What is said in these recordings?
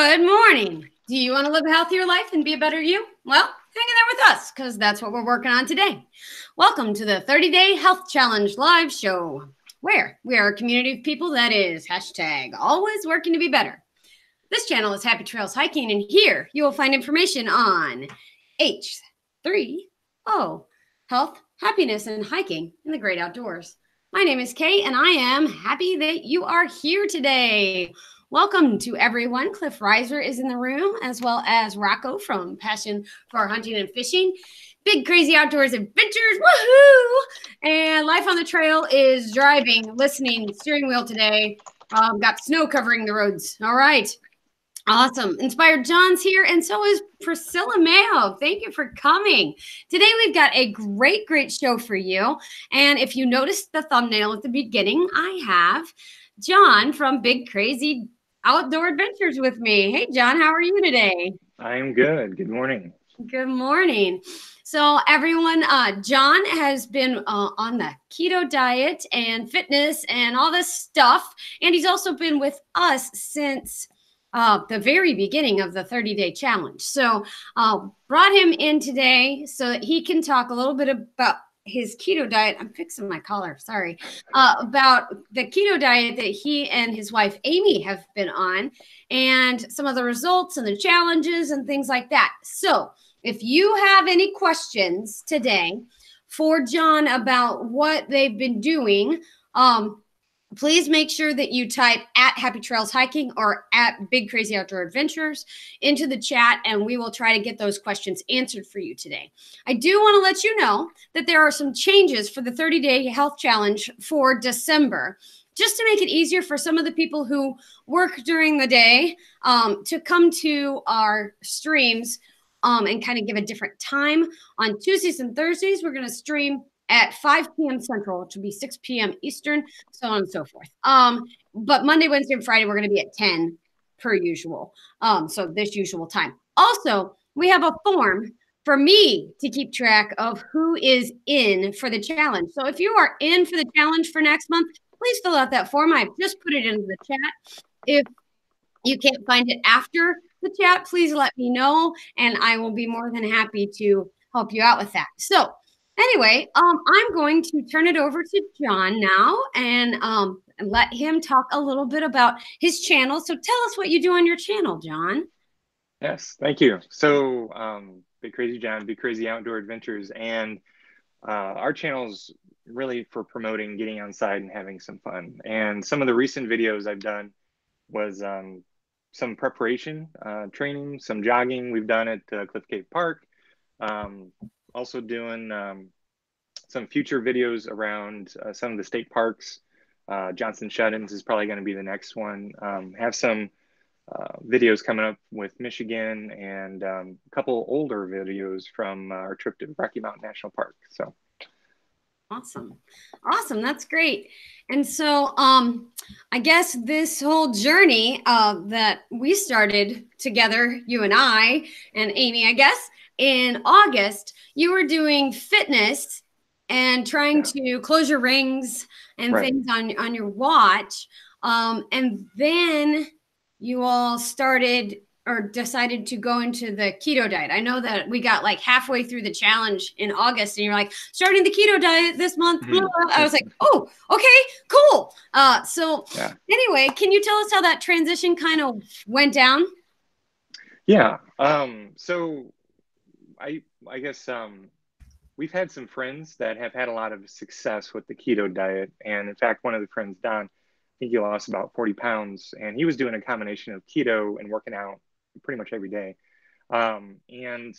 Good morning. Do you want to live a healthier life and be a better you? Well, hang in there with us because that's what we're working on today. Welcome to the 30-Day Health Challenge live show, where we are a community of people that is #always working to be better. This channel is Happy Trails Hiking, and here you will find information on H3O, health, happiness, and hiking in the great outdoors. My name is Kay, and I am happy that you are here today. Welcome to everyone. Cliff Reiser is in the room, as well as Rocco from Passion for Hunting and Fishing. Big Crazy Outdoors Adventures, woohoo! And Life on the Trail is driving, listening, steering wheel today. Got snow covering the roads. All right. Awesome. Inspired John's here, and so is Priscilla Mayo. Thank you for coming. Today, we've got a great show for you. And if you noticed the thumbnail at the beginning, I have John from Big Crazy Outdoor Adventures with me. Hey, John, how are you today? I'm good. Good morning. Good morning. So everyone, John has been on the keto diet and fitness and all this stuff. And he's also been with us since the very beginning of the 30-day challenge. So brought him in today so that he can talk a little bit about his keto diet. I'm fixing my collar, sorry. About the keto diet that he and his wife, Amy, have been on, and some of the results and the challenges and things like that. So if you have any questions today for John about what they've been doing, please make sure that you type at Happy Trails Hiking or at Big Crazy Outdoor Adventures into the chat, and we will try to get those questions answered for you today. I do want to let you know that there are some changes for the 30-day health challenge for December, just to make it easier for some of the people who work during the day to come to our streams and kind of give a different time. On Tuesdays and Thursdays, we're going to stream at 5 p.m. Central, which will be 6 p.m. Eastern, so on and so forth. But Monday, Wednesday, and Friday, we're going to be at 10 per usual. So this usual time. Also, we have a form for me to keep track of who is in for the challenge. So if you are in for the challenge for next month, please fill out that form. I've just put it into the chat. If you can't find it after the chat, please let me know, and I will be more than happy to help you out with that. So anyway, I'm going to turn it over to John now and let him talk a little bit about his channel. So tell us what you do on your channel, John. Yes, thank you. So Big Crazy John, Big Crazy Outdoor Adventures, and our channel's really for promoting getting outside and having some fun. And some of the recent videos I've done was some preparation training, some jogging we've done at Cliff Cave Park. Also doing some future videos around some of the state parks. Johnson Shut-ins is probably going to be the next one. Have some videos coming up with Michigan, and a couple older videos from our trip to Rocky Mountain National Park. So awesome. That's great. And so I guess this whole journey that we started together, you and I and Amy, I guess, in August, you were doing fitness and trying to close your rings and things on your watch. And then you all started or decided to go into the keto diet. I know that we got like halfway through the challenge in August and you're like, starting the keto diet this month. I was like, oh, okay, cool. So anyway, can you tell us how that transition kind of went down? Yeah. So I guess we've had some friends that have had a lot of success with the keto diet. And in fact, one of the friends, Don, I think he lost about 40 pounds, and he was doing a combination of keto and working out pretty much every day. And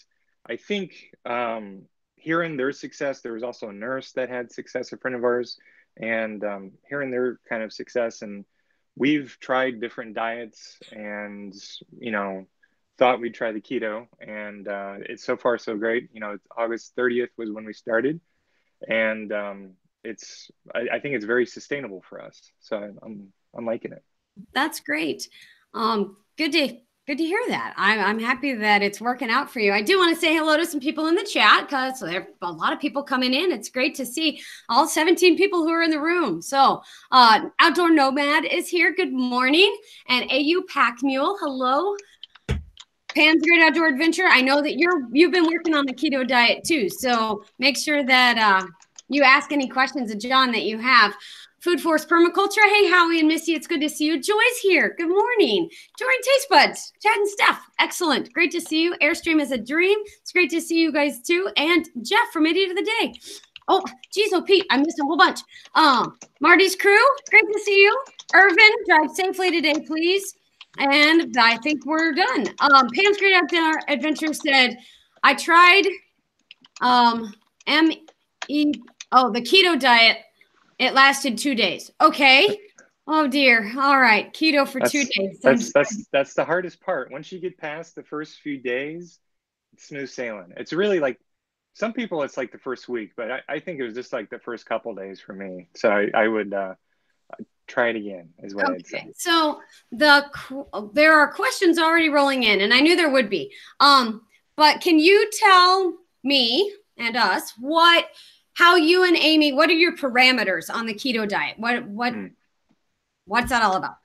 I think hearing their success, there was also a nurse that had success, a friend of ours, and hearing their kind of success. And we've tried different diets and, thought we'd try the keto, and it's so far so great. It's August 30th was when we started, and I think it's very sustainable for us. So I'm liking it. That's great. Good to hear that. I'm happy that it's working out for you. I do want to say hello to some people in the chat because there are a lot of people coming in. It's great to see all 17 people who are in the room. So Outdoor Nomad is here. Good morning. And AU Pack Mule, hello. Pam's Great Outdoor Adventure. I know that you've been working on the keto diet too, so make sure that you ask any questions of John that you have. Food Force Permaculture. Hey, Howie and Missy, it's good to see you. Joy's here. Good morning. Join Taste Buds. Chad and Steph. Excellent. Great to see you. Airstream is a dream. It's great to see you guys too. And Jeff from Idiot of the Day. Oh, geez, oh, Pete, I missed a whole bunch. Marty's crew. Great to see you. Irvin, drive safely today, please. And I think we're done. Pam's Great Outdoor Adventure said, I tried the keto diet. It lasted 2 days. Okay. Oh dear. All right. Keto for 2 days. That's the hardest part. Once you get past the first few days, it's smooth sailing. It's really like some people it's like the first week, but I think it was just like the first couple days for me. So I would try it again is what I'd say. So there are questions already rolling in, and I knew there would be. But can you tell me and us how you and Amy, what are your parameters on the keto diet? What's that all about?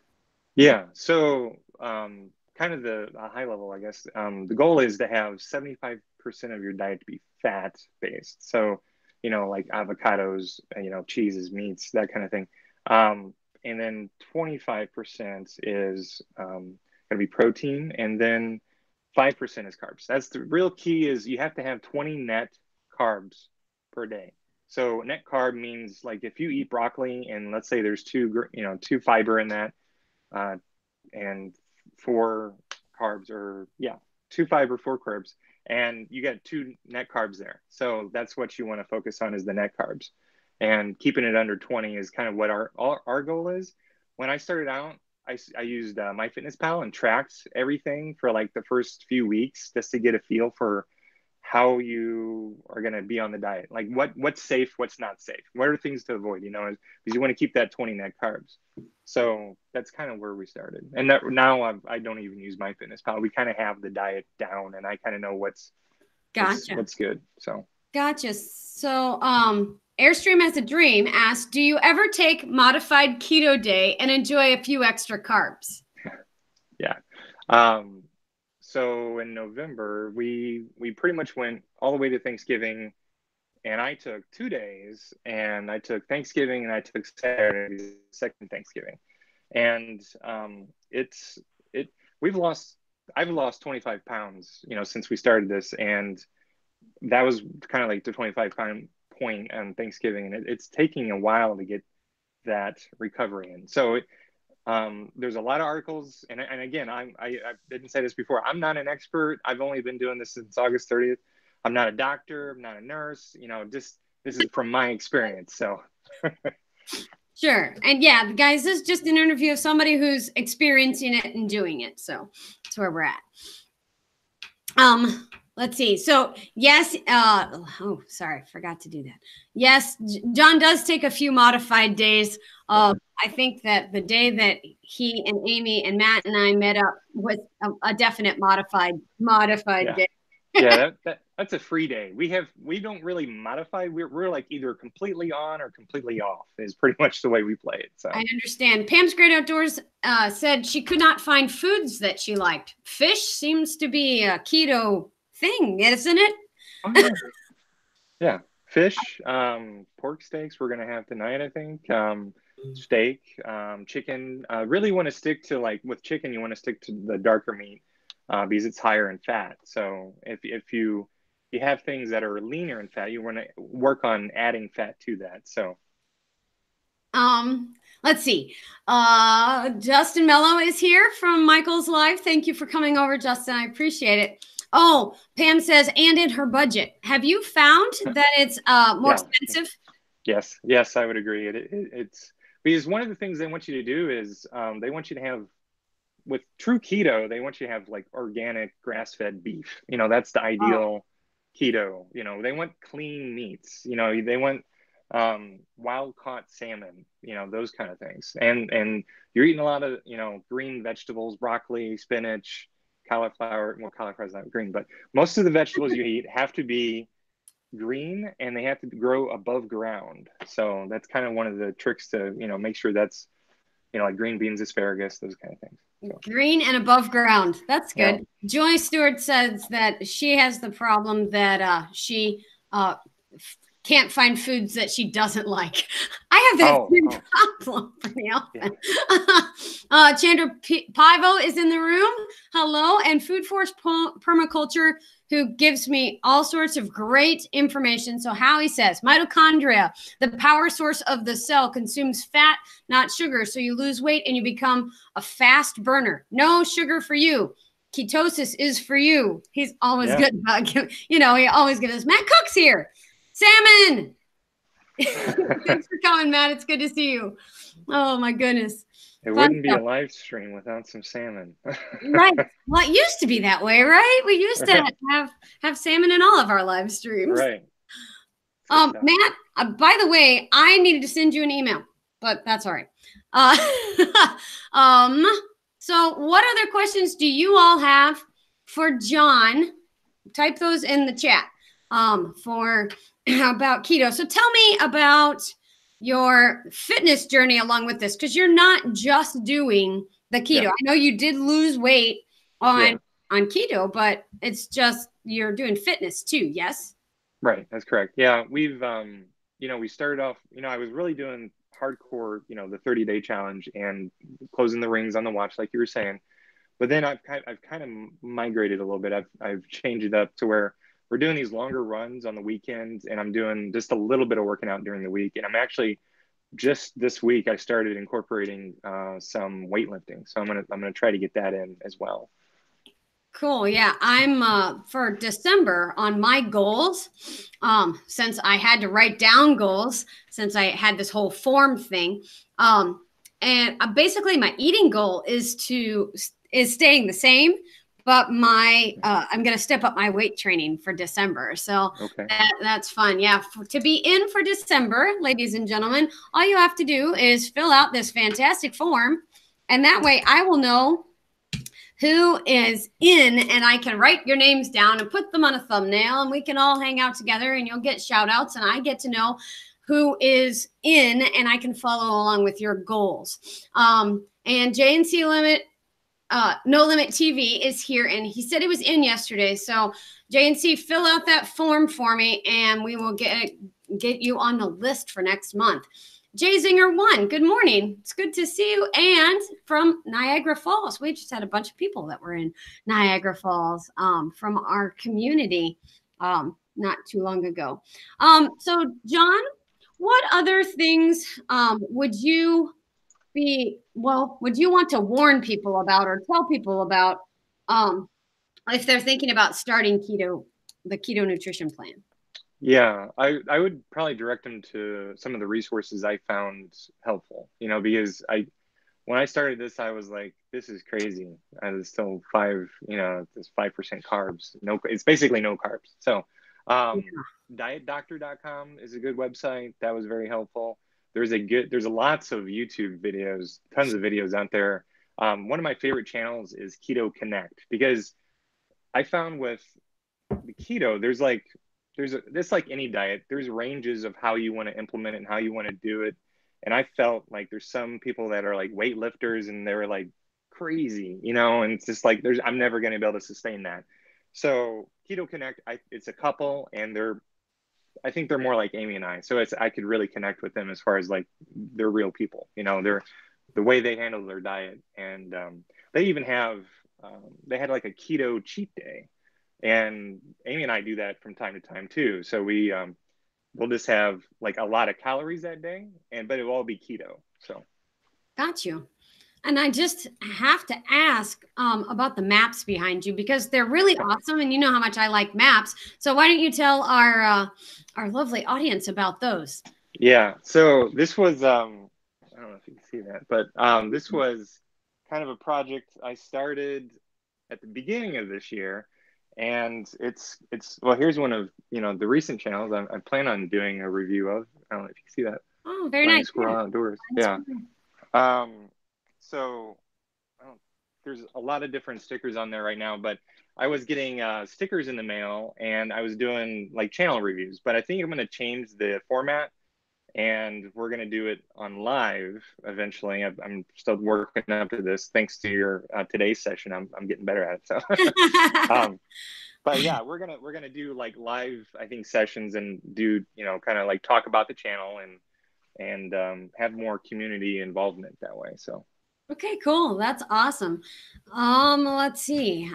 Yeah. So kind of the high level, I guess. The goal is to have 75% of your diet to be fat based. So, like avocados, cheeses, meats, that kind of thing. And then 25% is going to be protein, and then 5% is carbs. That's the real key is you have to have 20 net carbs per day. So net carb means like if you eat broccoli and let's say there's two fiber in that and 4 carbs or 2 fiber, 4 carbs, and you get 2 net carbs there. So that's what you want to focus on is the net carbs. And keeping it under 20 is kind of what our goal is. When I started out, I used MyFitnessPal and tracked everything for like the first few weeks just to get a feel for how you are going to be on the diet. Like what's safe, what's not safe. What are things to avoid, because you want to keep that 20 net carbs. So that's kind of where we started. And now I don't even use MyFitnessPal. We kind of have the diet down and I kind of know what's good. So. Gotcha. So, Airstream as a Dream asked, do you ever take modified keto day and enjoy a few extra carbs? Yeah. So in November, we pretty much went all the way to Thanksgiving, and I took 2 days, and I took Thanksgiving and I took Saturday, second Thanksgiving. And I've lost 25 pounds, since we started this, and that was kind of like the 25-pound point on Thanksgiving, and it's taking a while to get that recovery in. So there's a lot of articles, and again, I didn't say this before. I'm not an expert. I've only been doing this since August 30th. I'm not a doctor. I'm not a nurse. Just this is from my experience. So. Sure, and guys, this is just an interview of somebody who's experiencing it and doing it. So that's where we're at. Let's see. So yes, sorry, forgot to do that. Yes, John does take a few modified days. I think that the day that he and Amy and Matt and I met up was a definite modified day. Yeah, that's a free day. We don't really modify. We're like either completely on or completely off is pretty much the way we play it. So I understand. Pam's Great Outdoors said she could not find foods that she liked. Fish seems to be a keto thing, isn't it? Yeah, fish, pork steaks we're gonna have tonight, I think. Steak, chicken. Really want to stick to with chicken, you want to stick to the darker meat because it's higher in fat. So if you have things that are leaner in fat, you want to work on adding fat to that. So. Let's see. Justin Mello is here from Michael's Live. Thank you for coming over, Justin. I appreciate it. Oh, Pam says, and in her budget. Have you found that it's more expensive? Yes, I would agree. It's because one of the things they want you to do is they want you to have, with true keto, they want you to have like organic grass-fed beef. That's the ideal keto. They want clean meats. They want wild-caught salmon. Those kind of things. And you're eating a lot of green vegetables, broccoli, spinach, cauliflower. Well, cauliflower is not green, but most of the vegetables you eat have to be green and they have to grow above ground. So that's kind of one of the tricks to make sure that's like green beans, asparagus, those kind of things. So, Green and above ground. That's yeah. good. Joy Stewart says that she has the problem that she uh, can't find foods that she doesn't like. I have that Oh, same oh, problem pretty yeah, often. Chandra Pivo is in the room. Hello. And Food Force Permaculture, who gives me all sorts of great information. So Howie says, mitochondria, the power source of the cell, consumes fat, not sugar. So you lose weight and you become a fast burner. No sugar for you. Ketosis is for you. He's always yeah. good about, he always gives us, Matt Cook's here. Salmon. Thanks for coming, Matt. It's good to see you. Oh my goodness. It Fun wouldn't be stuff. a live stream without some salmon. Right. Well, it used to be that way, right? We used to Right, have salmon in all of our live streams. right. It's good stuff. Matt, by the way, I needed to send you an email, but that's all right. Uh, um, so what other questions do you all have for John? Type those in the chat for about keto. So tell me about your fitness journey along with this, because you're not just doing the keto. Yeah, I know you did lose weight on yeah. on keto, but it's just you're doing fitness too. Yes. Right, that's correct. Yeah, we started off, I was really doing hardcore, the 30-day challenge and closing the rings on the watch, like you were saying. But then I've kind of migrated a little bit. I've changed it up to where we're doing these longer runs on the weekends, and I'm doing just a little bit of working out during the week. And I'm actually just this week I started incorporating some weightlifting, so I'm gonna try to get that in as well. Cool. Yeah, I'm for December on my goals. Since I had to write down goals, since I had this whole form thing, and basically my eating goal is staying the same, but my I'm gonna step up my weight training for December. So Okay. that's fun. Yeah, to be in for December, ladies and gentlemen, all you have to do is fill out this fantastic form, and that way I will know who is in, and I can write your names down and put them on a thumbnail, and we can all hang out together, and you'll get shout outs, and I get to know who is in, and I can follow along with your goals. And JNC Limit, No Limit TV is here, and he said he was in yesterday. So JNC, fill out that form for me, and we will get you on the list for next month. Jay Zinger1, good morning. It's good to see you. And from Niagara Falls, we just had a bunch of people that were in Niagara Falls from our community not too long ago. So, John, what other things would you want to warn people about or tell people about if they're thinking about starting the keto nutrition plan? Yeah, I would probably direct them to some of the resources I found helpful, because when I started this, I was like, this is crazy. I was still this 5% carbs. No, it's basically no carbs. So, dietdoctor.com is a good website. That was very helpful. There's lots of YouTube videos, tons of videos out there. One of my favorite channels is Keto Connect, because I found with the keto, this like any diet, there's ranges of how you want to implement it and how you want to do it. And I felt like there's some people that are like weightlifters and they're like crazy, and it's just like I'm never going to be able to sustain that. So Keto Connect, it's a couple, and I think they're more like Amy and I. So I could really connect with them as far as like they're real people, they're the way they handle their diet. And they even they had like a keto cheat day, and Amy and I do that from time to time too. So we'll just have like a lot of calories that day, but it will all be keto. So Got you. And I just have to ask about the maps behind you, because they're really awesome, and you know how much I like maps. So why don't you tell our lovely audience about those? yeah. So this was I don't know if you can see that, but this was kind of a project I started at the beginning of this year. And it's well, here's one of the recent channels I plan on doing a review of. I don't know if you can see that. Oh, very Flying nice. Squirrel Outdoors. Yeah. So there's a lot of different stickers on there right now, but I was getting stickers in the mail, and I was doing like channel reviews. But I think I'm going to change the format and we're going to do it on live eventually. I'm still working up to this. Thanks to your today's session, I'm getting better at it. So, but yeah, we're gonna do like live, I think, sessions and do kind of like talk about the channel and have more community involvement that way. So. Okay, cool. That's awesome. Let's see.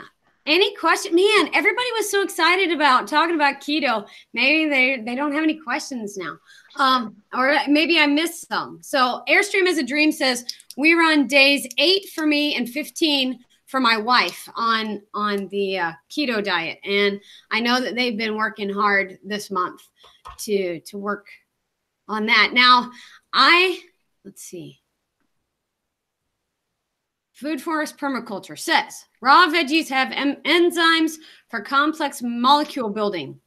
Any question? Man, everybody was so excited about talking about keto. Maybe they don't have any questions now. Or maybe I missed some. So Airstream is a Dream says we run days 8 for me and 15 for my wife on the keto diet, and I know that they've been working hard this month to work on that. Now, let's see. Food Forest Permaculture says raw veggies have enzymes for complex molecule building.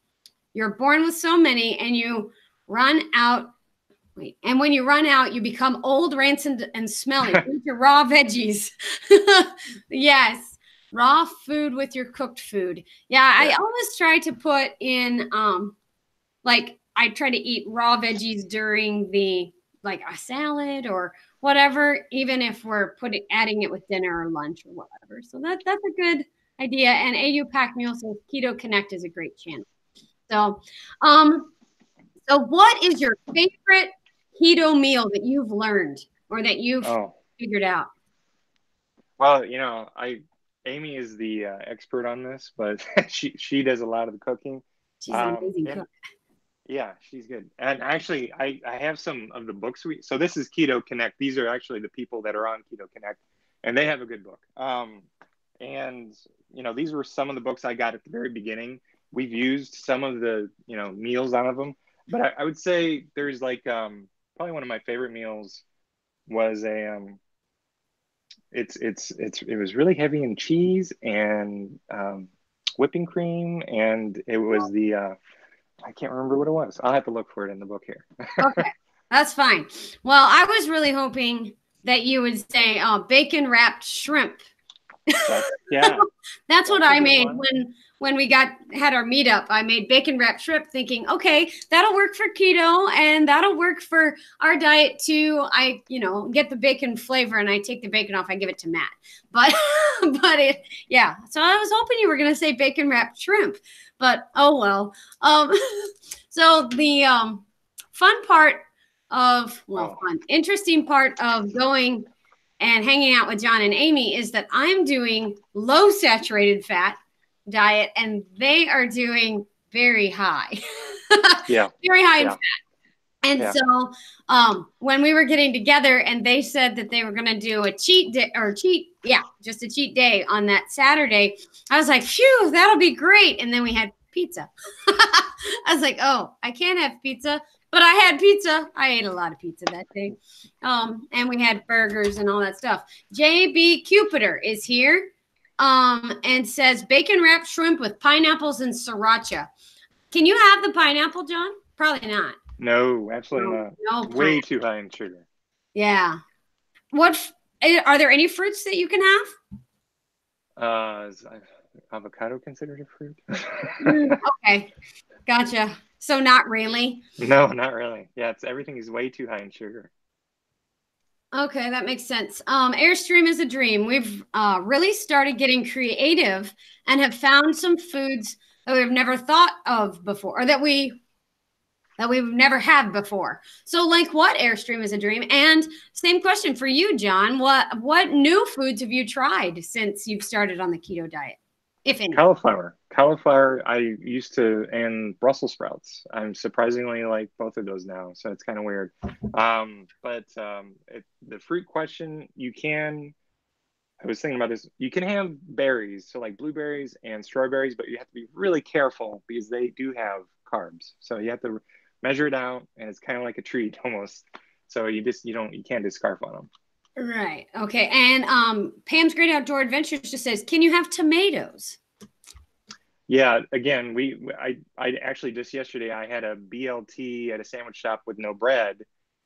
You're born with so many, and you run out. Wait, and when you run out, you become old, rancid, and smelly. Eat your raw veggies. Yes, raw food with your cooked food. Yeah, I always try to put in, like I try to eat raw veggies during like a salad or whatever, even if we're adding it with dinner or lunch or whatever. So that's a good idea. And AU Pack Meal says Keto Connect is a great channel. So, so what is your favorite keto meal that you've learned or that you've figured out? Well, Amy is the expert on this, but she does a lot of the cooking. She's an amazing cook. Yeah, she's good. And actually, I have some of the books so this is Keto Connect. These are actually the people that are on Keto Connect, and they have a good book. And these were some of the books I got at the very beginning. We've used some of the meals out of them, but I would say there's like probably one of my favorite meals was it was really heavy in cheese and whipping cream, and it was the I can't remember what it was. I'll have to look for it in the book here. Okay, that's fine. Well, I was really hoping that you would say bacon wrapped shrimp. That's what I made when we had our meetup. I made bacon wrapped shrimp, thinking, okay, that'll work for keto and that'll work for our diet too. I get the bacon flavor and I take the bacon off. I give it to Matt, but So I was hoping you were gonna say bacon wrapped shrimp, but oh well. So the interesting part of going and hanging out with John and Amy is that I'm doing low saturated fat diet and they are doing very high. Very high in fat. And so when we were getting together and they said that they were going to do a cheat day just a cheat day on that Saturday, I was like, phew, that'll be great. And then we had pizza. I was like, oh, I can't have pizza. But I had pizza. I ate a lot of pizza that day. And we had burgers and all that stuff. JB Cupiter is here and says bacon wrapped shrimp with pineapples and siracha. Can you have the pineapple, John? Probably not. No, absolutely not. No, way too high in sugar. Yeah. Are there any fruits that you can have? Is avocado considered a fruit? Okay. Gotcha. So not really? No, not really. Yeah, everything is way too high in sugar. Okay, that makes sense. Airstream is a dream. We've really started getting creative and have found some foods that we've never thought of before, or that we've never had before. So like what? Airstream is a dream. And same question for you, John. What new foods have you tried since you've started on the keto diet, if any? Cauliflower I used to, and Brussels sprouts. I'm surprisingly like both of those now, so it's kind of weird. But the fruit question, I was thinking about this. You can have berries, so like blueberries and strawberries, but you have to be really careful because they do have carbs. So you have to measure it out, and it's kind of like a treat almost. So you can't just scarf on them. Right. Okay. And Pam's Great Outdoor Adventures just says, can you have tomatoes? Yeah, again, I actually just yesterday I had a BLT at a sandwich shop with no bread,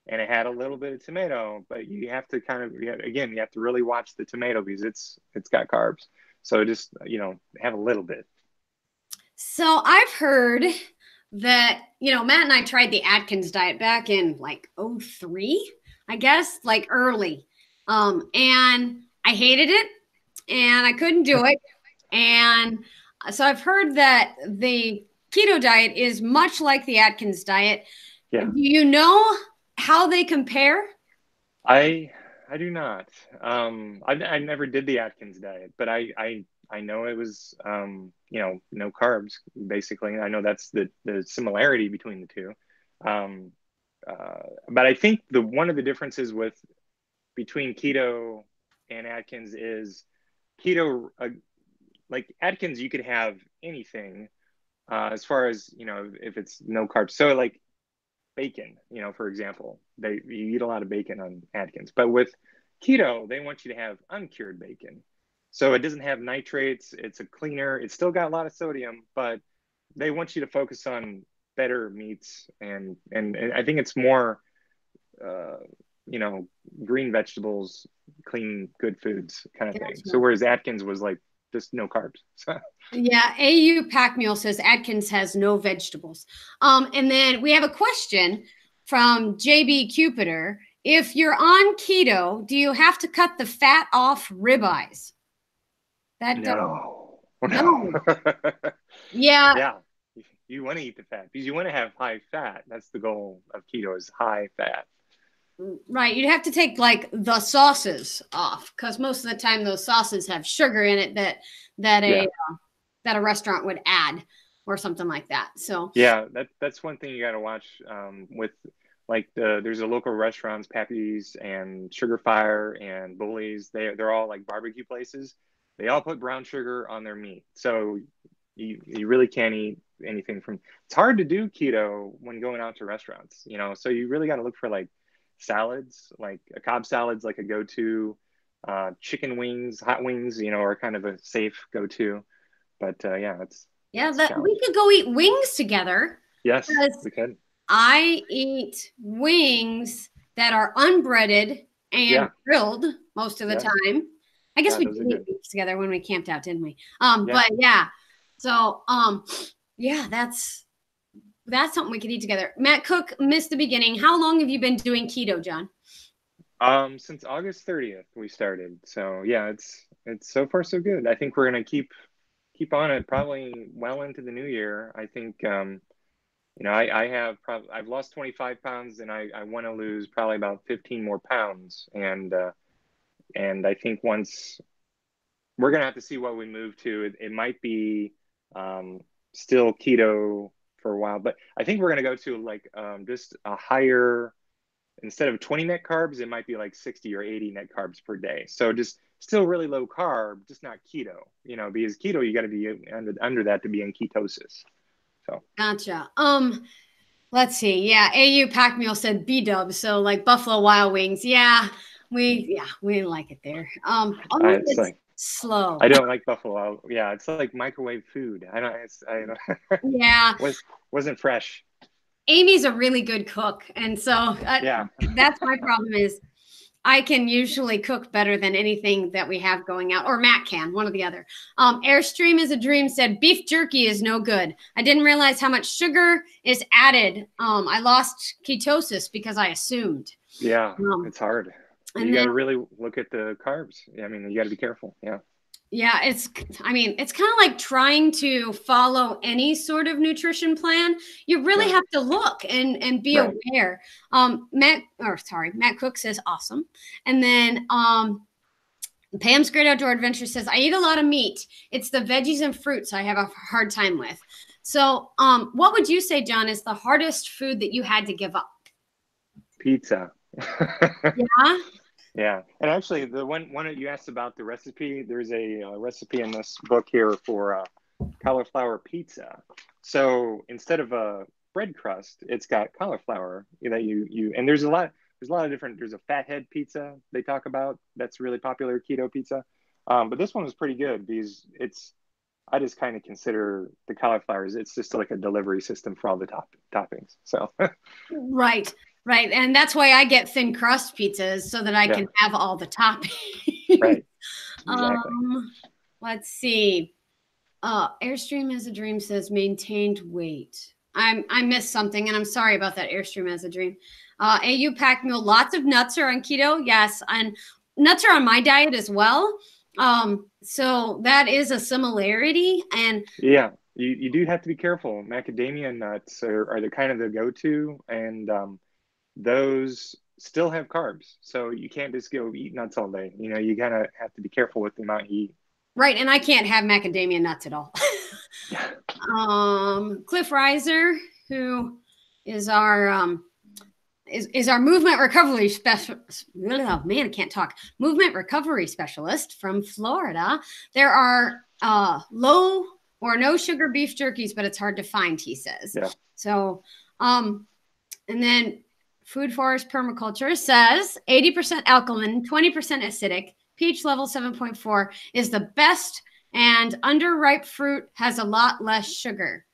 and it had a little bit of tomato, but you have to you have to really watch the tomato because it's got carbs. So just have a little bit. So I've heard that, Matt and I tried the Atkins diet back in like '03, I guess, like early. And I hated it and I couldn't do it. And so I've heard that the keto diet is much like the Atkins diet. Yeah. Do you know how they compare? I do not. I never did the Atkins diet, but I know it was no carbs basically. I know that's the similarity between the two. Um, but I think the one of the differences between keto and Atkins is keto, like Atkins, you could have anything as far as if it's no carbs. So like bacon, for example, you eat a lot of bacon on Atkins, but with keto, they want you to have uncured bacon. So it doesn't have nitrates. It's a cleaner. It's still got a lot of sodium, but they want you to focus on better meats and I think it's more uh, green vegetables, clean, good foods kind of thing. So Gotcha. whereas Atkins was like just no carbs. So, Yeah, AU Pack Mule says Atkins has no vegetables. And then we have a question from JB Cupiter. If you're on keto, do you have to cut the fat off ribeyes? That does no, no. no. Yeah, Yeah, you want to eat the fat because you want to have high fat. That's the goal of keto is high fat. right. You'd have to take like the sauces off because most of the time those sauces have sugar in it that a Yeah. that a restaurant would add or something like that. So Yeah, that's one thing you got to watch with like there's a local restaurants, Pappy's and Sugar Fire and Bully's. They're all like barbecue places. They all put brown sugar on their meat. So you really can't eat anything from it's hard to do keto when going out to restaurants. So you really got to look for like salads, like a Cobb salad's like a go-to. Chicken wings, hot wings, are kind of a safe go-to. But yeah, yeah, it's a that we challenge. could go eat wings together Yes, because we could. I eat wings that are unbreaded and Yeah. grilled most of the Yes. time. I guess Yeah, we those did are eat good. wings together when we camped out, didn't we? Yeah. But yeah. So yeah, that's something we could eat together. Matt Cook missed the beginning. How long have you been doing keto, John? Since August 30th we started. So yeah, it's so far so good. I think we're gonna keep on it probably well into the new year. I think I have probably I've lost 25 pounds and I want to lose probably about 15 more pounds. And I think once we're gonna have to see what we move to. It might be um, still keto for a while, but I think we're gonna go to like just a higher instead of 20 net carbs, it might be like 60 or 80 net carbs per day. So just still really low carb, just not keto, because keto, you got to be under that to be in ketosis. So, Gotcha. Let's see. Yeah, AU Pack Meal said B Dubs, so like Buffalo Wild Wings. Yeah, we like it there. Only it's it's like, slow. I don't like buffalo. Yeah, it's like microwave food. I don't, Yeah, wasn't fresh. Amy's a really good cook, and so Yeah. that's my problem is I can usually cook better than anything that we have going out, or Matt can, one or the other. Airstream is a dream said beef jerky is no good. I didn't realize how much sugar is added. I lost ketosis because I assumed. Yeah, Um, it's hard. and You got then to really look at the carbs. I mean, you got to be careful. Yeah. yeah, it's kind of like trying to follow any sort of nutrition plan. You really Yeah. have to look and be Right. aware. Matt Cook says awesome. And then Pam's Great Outdoor Adventure says, I eat a lot of meat. It's the veggies and fruits I have a hard time with. So, what would you say, John, is the hardest food that you had to give up? Pizza. Yeah. Yeah, and actually, the one that you asked about the recipe, there's a recipe in this book here for cauliflower pizza. So instead of a bread crust, it's got cauliflower that you and there's a lot of different. There's a fathead pizza they talk about that's really popular keto pizza, but this one was pretty good because I just kind of consider the cauliflowers. It's just like a delivery system for all the toppings. So Right. Right. And that's why I get thin crust pizzas so that I yeah, can have all the toppings. right, exactly. um, let's see. Airstream as a dream says maintained weight. I missed something, and I'm sorry about that. Airstream as a dream. AU packed meal. Lots of nuts are on keto. Yes, and nuts are on my diet as well. So that is a similarity. And Yeah, you do have to be careful. Macadamia nuts are the kind of the go-to, and those still have carbs. So you can't just go eat nuts all day. You know, you gotta have to be careful with the amount you eat. right, and I can't have macadamia nuts at all. Cliff Reiser, who is our is our movement recovery specialist. Oh man, I can't talk. Movement recovery specialist from Florida. There are low or no sugar beef jerkies, but it's hard to find, he says. Yeah. So, and then Food Forest Permaculture says 80% alkaline, 20% acidic, pH level 7.4 is the best, and underripe fruit has a lot less sugar.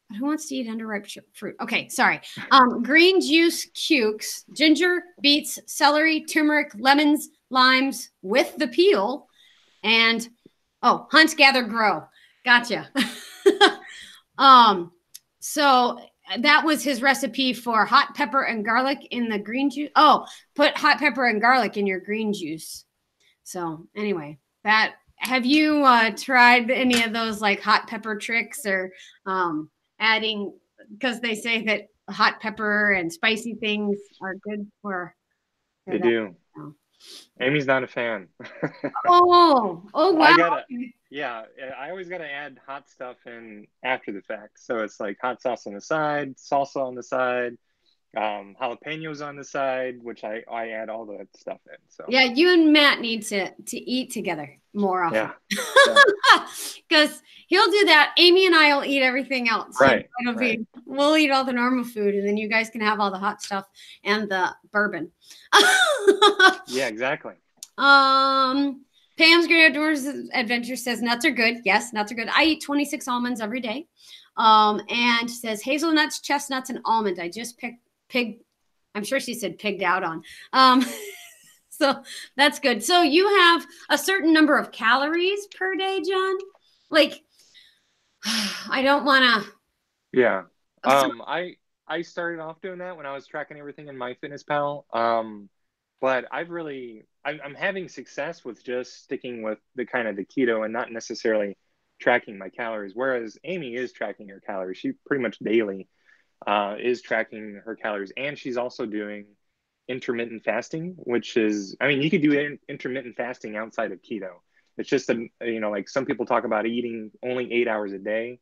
But who wants to eat underripe fruit? Okay, sorry. Green juice cukes, ginger, beets, celery, turmeric, lemons, limes with the peel, and hunt, gather, grow. Gotcha. So that was his recipe for hot pepper and garlic in the green juice. Oh, put hot pepper and garlic in your green juice. So anyway, have you tried any of those like hot pepper tricks or adding, because they say that hot pepper and spicy things are good for They that. do. Oh. Amy's not a fan. Oh, wow. I always gotta add hot stuff in after the fact. So it's like hot sauce on the side, salsa on the side, jalapenos on the side, which I add all that stuff in. So yeah, you and Matt need to eat together more often. Because he'll do that. Amy and I will eat everything else. Right. We'll eat all the normal food, and then you guys can have all the hot stuff and the bourbon. Yeah, exactly. Pam's Great Outdoors Adventure says nuts are good. Yes, nuts are good. I eat 26 almonds every day. And says hazelnuts, chestnuts, and almond. I just I'm sure she said pigged out on. So that's good. So you have a certain number of calories per day, John? Like, I don't want to. Yeah. I started off doing that when I was tracking everything in MyFitnessPal. But I'm having success with just sticking with the kind of the keto and not necessarily tracking my calories. Whereas Amy is tracking her calories. She pretty much daily is tracking her calories, and she's also doing intermittent fasting, which is, I mean, you could do intermittent fasting outside of keto. It's just like some people talk about eating only 8 hours a day.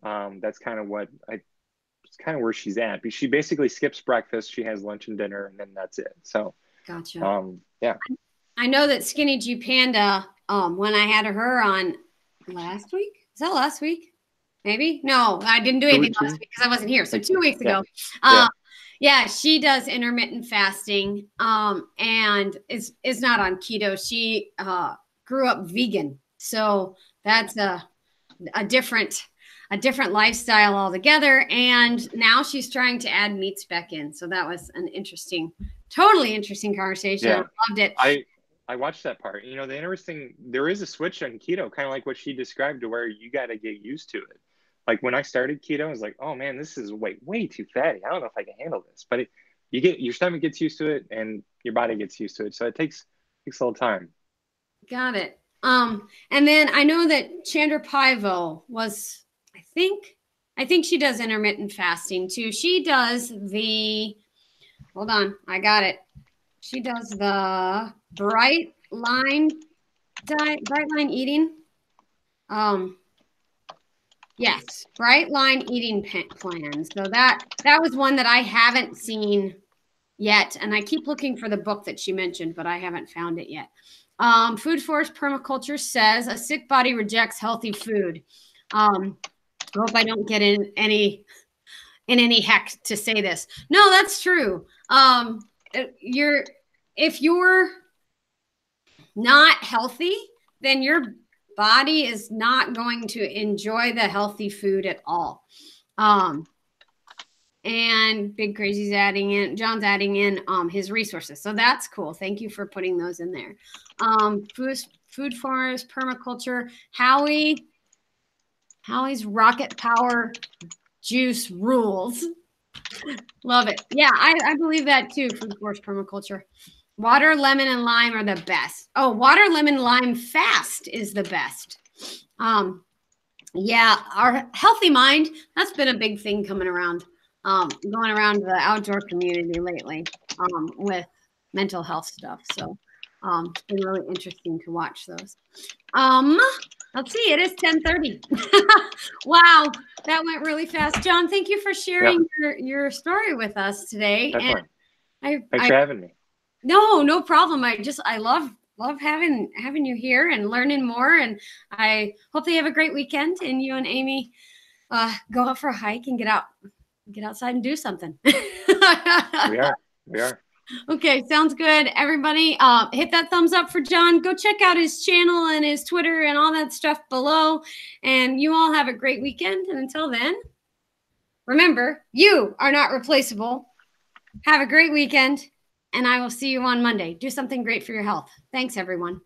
That's kind of it's kind of where she's at. But she basically skips breakfast. She has lunch and dinner, and then that's it. So, gotcha. Yeah. I know that Skinny G Panda, when I had her on last week, is that last week? Maybe? No, I didn't do anything last week because I wasn't here. So 2 weeks ago. Yeah, she does intermittent fasting, and is not on keto. She grew up vegan, so that's a different lifestyle altogether. And now she's trying to add meats back in. So that was an totally interesting conversation. Yeah. I loved it. I watched that part. There is a switch on keto, kind of like what she described, to where you got to get used to it. Like when I started keto, I was like, oh man, this is way too fatty. I don't know if I can handle this. But your stomach gets used to it and your body gets used to it. So it takes a little time. Got it. And then I know that Chandra Paivo was, I think she does intermittent fasting too. She does hold on, I got it. She does the bright line diet, bright line eating. Yes, bright line eating plan. So that was one that I haven't seen yet, and I keep looking for the book that she mentioned, but I haven't found it yet. Food Forest Permaculture says a sick body rejects healthy food. I hope I don't get in any heck to say this. No, that's true. If you're not healthy, then your body is not going to enjoy the healthy food at all. And Big Crazy's John's adding in his resources. So that's cool. Thank you for putting those in there. Food Forest Permaculture, Howie's Rocket Power juice rules. Love it. Yeah, I believe that too. Food force permaculture. Water, lemon, and lime are the best. Oh, water, lemon, lime fast is the best. Yeah, our healthy mind, that's been a big thing coming around, going around the outdoor community lately, with mental health stuff. So it's been really interesting to watch those. Let's see, it is 10:30. Wow, that went really fast. John, thank you for sharing your story with us today. Definitely. And Thanks for having me. No problem. I love having you here and learning more. And I hope they have a great weekend and you and Amy go out for a hike and get outside and do something. We are. Okay, sounds good. Everybody, hit that thumbs up for John. Go check out his channel and his Twitter and all that stuff below. And you all have a great weekend. And until then, remember, you are not replaceable. Have a great weekend. And I will see you on Monday. Do something great for your health. Thanks, everyone.